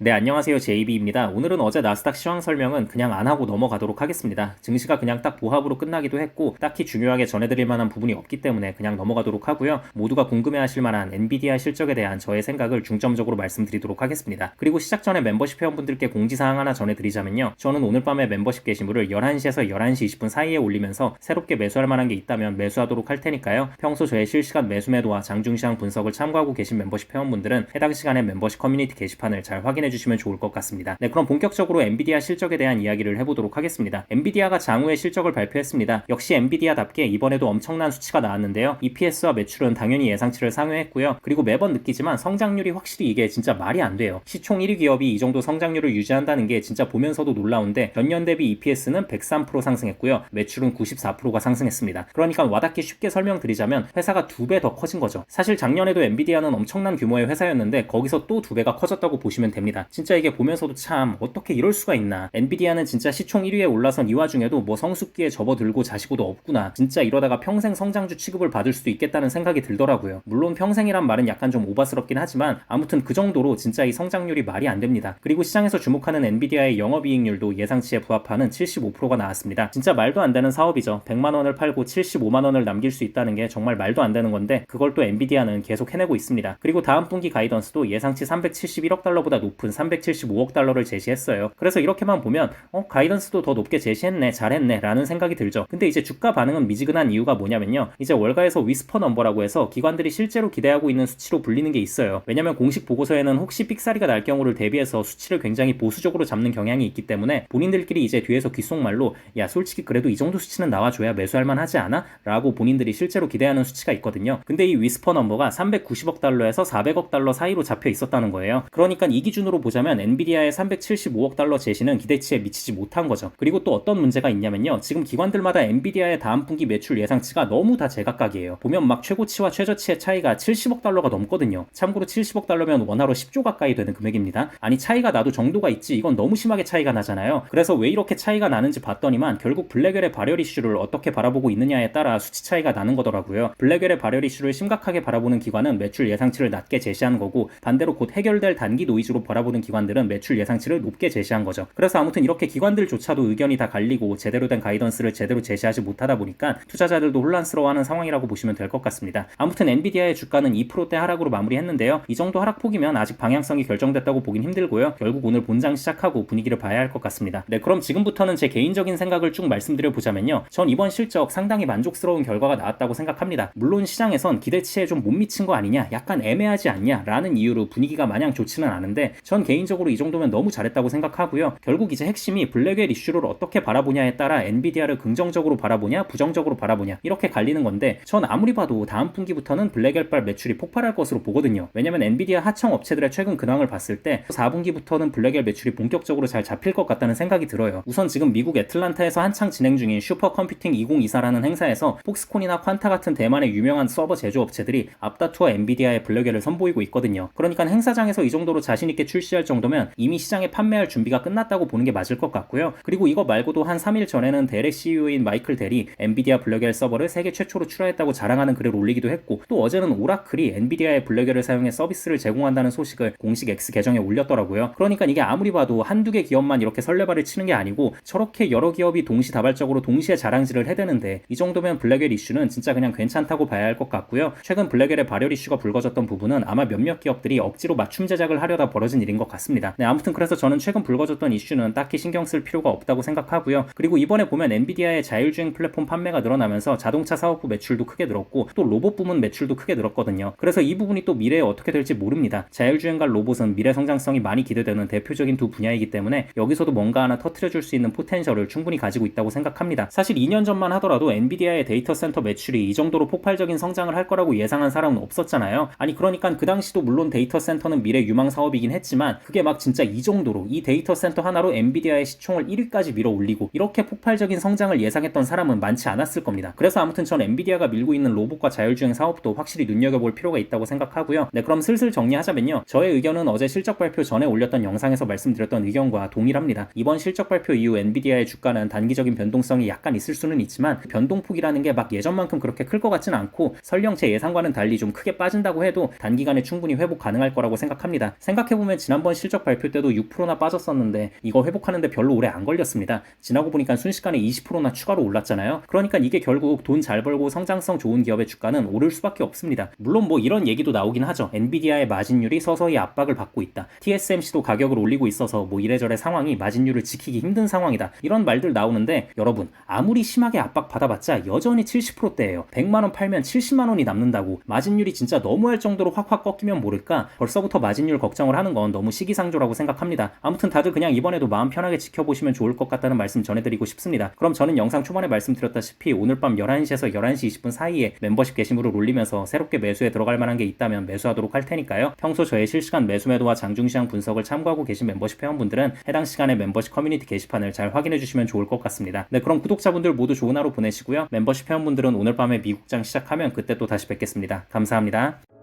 네, 안녕하세요. JB입니다. 오늘은 어제 나스닥 시황 설명은 그냥 안 하고 넘어가도록 하겠습니다. 증시가 그냥 딱 보합으로 끝나기도 했고 딱히 중요하게 전해드릴 만한 부분이 없기 때문에 그냥 넘어가도록 하고요. 모두가 궁금해하실 만한 엔비디아 실적에 대한 저의 생각을 중점적으로 말씀드리도록 하겠습니다. 그리고 시작 전에 멤버십 회원분들께 공지사항 하나 전해드리자면요. 저는 오늘 밤에 멤버십 게시물을 11시에서 11시 20분 사이에 올리면서 새롭게 매수할 만한 게 있다면 매수하도록 할 테니까요. 평소 저의 실시간 매수 매도와 장중시황 분석을 참고하고 계신 멤버십 회원분들은 해당 시간에 멤버십 커뮤니티 게시판을 잘 확인해 주시면 좋을 것 같습니다. 네, 그럼 본격적으로 엔비디아 실적에 대한 이야기를 해보도록 하겠습니다. 엔비디아가 장후에 실적을 발표했습니다. 역시 엔비디아답게 이번에도 엄청난 수치가 나왔는데요. EPS와 매출은 당연히 예상치를 상회했고요. 그리고 매번 느끼지만 성장률이 확실히 이게 진짜 말이 안 돼요. 시총 1위 기업이 이 정도 성장률을 유지한다는 게 진짜 보면서도 놀라운데 전년 대비 EPS는 103% 상승했고요. 매출은 94%가 상승했습니다. 그러니까 와닿게 쉽게 설명드리자면 회사가 2배 더 커진 거죠. 사실 작년에도 엔비디아는 엄청난 규모의 회사였는데 거기서 또 2배가 커졌다고 보시면 됩니다. 진짜 이게 보면서도 참 어떻게 이럴 수가 있나. 엔비디아는 진짜 시총 1위에 올라선 이 와중에도 뭐 성숙기에 접어들고 자시고도 없구나. 진짜 이러다가 평생 성장주 취급을 받을 수도 있겠다는 생각이 들더라고요. 물론 평생이란 말은 약간 좀 오바스럽긴 하지만 아무튼 그 정도로 진짜 이 성장률이 말이 안 됩니다. 그리고 시장에서 주목하는 엔비디아의 영업이익률도 예상치에 부합하는 75%가 나왔습니다. 진짜 말도 안 되는 사업이죠. 100만 원을 팔고 75만 원을 남길 수 있다는 게 정말 말도 안 되는 건데 그걸 또 엔비디아는 계속 해내고 있습니다. 그리고 다음 분기 가이던스도 예상치 371억 달러보다 높은 375억 달러를 제시했어요. 그래서 이렇게만 보면 가이던스도 더 높게 제시했네, 잘했네 라는 생각이 들죠. 근데 이제 주가 반응은 미지근한 이유가 뭐냐면요. 이제 월가에서 위스퍼 넘버라고 해서 기관들이 실제로 기대하고 있는 수치로 불리는 게 있어요. 왜냐면 공식 보고서에는 혹시 삑사리가 날 경우를 대비해서 수치를 굉장히 보수적으로 잡는 경향이 있기 때문에 본인들끼리 이제 뒤에서 귓속말로 야 솔직히 그래도 이 정도 수치는 나와줘야 매수할 만하지 않아? 라고 본인들이 실제로 기대하는 수치가 있거든요. 근데 이 위스퍼 넘버가 390억 달러에서 400억 달러 사이로 잡혀 있었다는 거예요. 그러니까 이 기준으로 보자면 엔비디아의 375억 달러 제시는 기대치에 미치지 못한 거죠. 그리고 또 어떤 문제가 있냐면요. 지금 기관들마다 엔비디아의 다음 분기 매출 예상치가 너무 다 제각각이에요. 보면 막 최고치와 최저치의 차이가 70억 달러가 넘거든요. 참고로 70억 달러면 원화로 10조 가까이 되는 금액입니다. 아니 차이가 나도 정도가 있지 이건 너무 심하게 차이가 나잖아요. 그래서 왜 이렇게 차이가 나는지 봤더니만 결국 블랙웰의 발열 이슈를 어떻게 바라보고 있느냐에 따라 수치 차이가 나는 거더라고요. 블랙웰의 발열 이슈를 심각하게 바라보는 기관은 매출 예상치를 낮게 제시하는 거고 반대로 곧 해결될 단기 노이즈로 바라보는 기관들은 매출 예상치를 높게 제시한 거죠. 그래서 아무튼 이렇게 기관들조차도 의견이 다 갈리고 제대로 된 가이던스를 제대로 제시하지 못하다 보니까 투자자들도 혼란스러워하는 상황이라고 보시면 될 것 같습니다. 아무튼 엔비디아의 주가는 2%대 하락으로 마무리했는데요. 이 정도 하락폭이면 아직 방향성이 결정됐다고 보긴 힘들고요. 결국 오늘 본장 시작하고 분위기를 봐야 할 것 같습니다. 네, 그럼 지금부터는 제 개인적인 생각을 쭉 말씀드려 보자면요. 전 이번 실적 상당히 만족스러운 결과가 나왔다고 생각합니다. 물론 시장에선 기대치에 좀 못 미친 거 아니냐, 약간 애매하지 않냐 라는 이유로 분위기가 마냥 좋지는 않은데 전 개인적으로 이 정도면 너무 잘했다고 생각하고요. 결국 이제 핵심이 블랙웰 이슈를 어떻게 바라보냐에 따라 엔비디아를 긍정적으로 바라보냐 부정적으로 바라보냐 이렇게 갈리는 건데 전 아무리 봐도 다음 분기부터는 블랙웰발 매출이 폭발할 것으로 보거든요. 왜냐면 엔비디아 하청 업체들의 최근 근황을 봤을 때 4분기부터는 블랙웰 매출이 본격적으로 잘 잡힐 것 같다는 생각이 들어요. 우선 지금 미국 애틀란타에서 한창 진행 중인 슈퍼컴퓨팅 2024라는 행사에서 폭스콘이나 퀀타 같은 대만의 유명한 서버 제조업체들이 앞다투어 엔비디아의 블랙웰을 선보이고 있거든요. 그러니까 행사장에서 이 정도로 자신있게 출시할 정도면 이미 시장에 판매할 준비가 끝났다고 보는 게 맞을 것 같고요. 그리고 이거 말고도 한 3일 전에는 대렉 CEO인 마이클 델이 엔비디아 블랙웰 서버를 세계 최초로 출하했다고 자랑하는 글을 올리기도 했고 또 어제는 오라클이 엔비디아의 블랙웰을 사용해 서비스를 제공한다는 소식을 공식 X 계정에 올렸더라고요. 그러니까 이게 아무리 봐도 한두 개 기업만 이렇게 설레발을 치는 게 아니고 저렇게 여러 기업이 동시다발적으로 동시에 자랑질을 해대는데 이 정도면 블랙웰 이슈는 진짜 그냥 괜찮다고 봐야 할 것 같고요. 최근 블랙웰의 발열 이슈가 불거졌던 부분은 아마 몇몇 기업들이 억지로 맞춤 제작을 하려다 벌어진 일인 것 같습니다. 네, 아무튼 그래서 저는 최근 불거졌던 이슈는 딱히 신경 쓸 필요가 없다고 생각하고요. 그리고 이번에 보면 엔비디아의 자율주행 플랫폼 판매가 늘어나면서 자동차 사업부 매출도 크게 늘었고 또 로봇 부문 매출도 크게 늘었거든요. 그래서 이 부분이 또 미래에 어떻게 될지 모릅니다. 자율주행과 로봇은 미래 성장성이 많이 기대되는 대표적인 두 분야이기 때문에 여기서도 뭔가 하나 터트려줄 수 있는 포텐셜을 충분히 가지고 있다고 생각합니다. 사실 2년 전만 하더라도 엔비디아의 데이터 센터 매출이 이 정도로 폭발적인 성장을 할 거라고 예상한 사람은 없었잖아요. 아니 그러니까 그 당시도 물론 데이터 센터는 미래 유망 사업이긴 했지만 그게 막 진짜 이 정도로 이 데이터 센터 하나로 엔비디아의 시총을 1위까지 밀어 올리고 이렇게 폭발적인 성장을 예상했던 사람은 많지 않았을 겁니다. 그래서 아무튼 전 엔비디아가 밀고 있는 로봇과 자율주행 사업도 확실히 눈여겨볼 필요가 있다고 생각하고요. 네, 그럼 슬슬 정리하자면요. 저의 의견은 어제 실적 발표 전에 올렸던 영상에서 말씀드렸던 의견과 동일합니다. 이번 실적 발표 이후 엔비디아의 주가는 단기적인 변동성이 약간 있을 수는 있지만 변동폭이라는 게 막 예전만큼 그렇게 클 것 같진 않고 설령 제 예상과는 달리 좀 크게 빠진다고 해도 단기간에 충분히 회복 가능할 거라고 생각합니다. 생각해보면 지난번 실적 발표 때도 6%나 빠졌었는데 이거 회복하는데 별로 오래 안 걸렸습니다. 지나고 보니까 순식간에 20%나 추가로 올랐잖아요. 그러니까 이게 결국 돈 잘 벌고 성장성 좋은 기업의 주가는 오를 수밖에 없습니다. 물론 뭐 이런 얘기도 나오긴 하죠. 엔비디아의 마진율이 서서히 압박을 받고 있다. TSMC도 가격을 올리고 있어서 뭐 이래저래 상황이 마진율을 지키기 힘든 상황이다. 이런 말들 나오는데 여러분 아무리 심하게 압박 받아봤자 여전히 70%대예요. 100만원 팔면 70만원이 남는다고. 마진율이 진짜 너무할 정도로 확확 꺾이면 모를까 벌써부터 마진율 걱정을 하는 건 너무 시기상조라고 생각합니다. 아무튼 다들 그냥 이번에도 마음 편하게 지켜보시면 좋을 것 같다는 말씀 전해드리고 싶습니다. 그럼 저는 영상 초반에 말씀드렸다시피 오늘 밤 11시에서 11시 20분 사이에 멤버십 게시물을 올리면서 새롭게 매수에 들어갈 만한 게 있다면 매수하도록 할 테니까요. 평소 저의 실시간 매수 매도와 장중시장 분석을 참고하고 계신 멤버십 회원분들은 해당 시간에 멤버십 커뮤니티 게시판을 잘 확인해 주시면 좋을 것 같습니다. 네, 그럼 구독자분들 모두 좋은 하루 보내시고요. 멤버십 회원분들은 오늘 밤에 미국장 시작하면 그때 또 다시 뵙겠습니다. 감사합니다.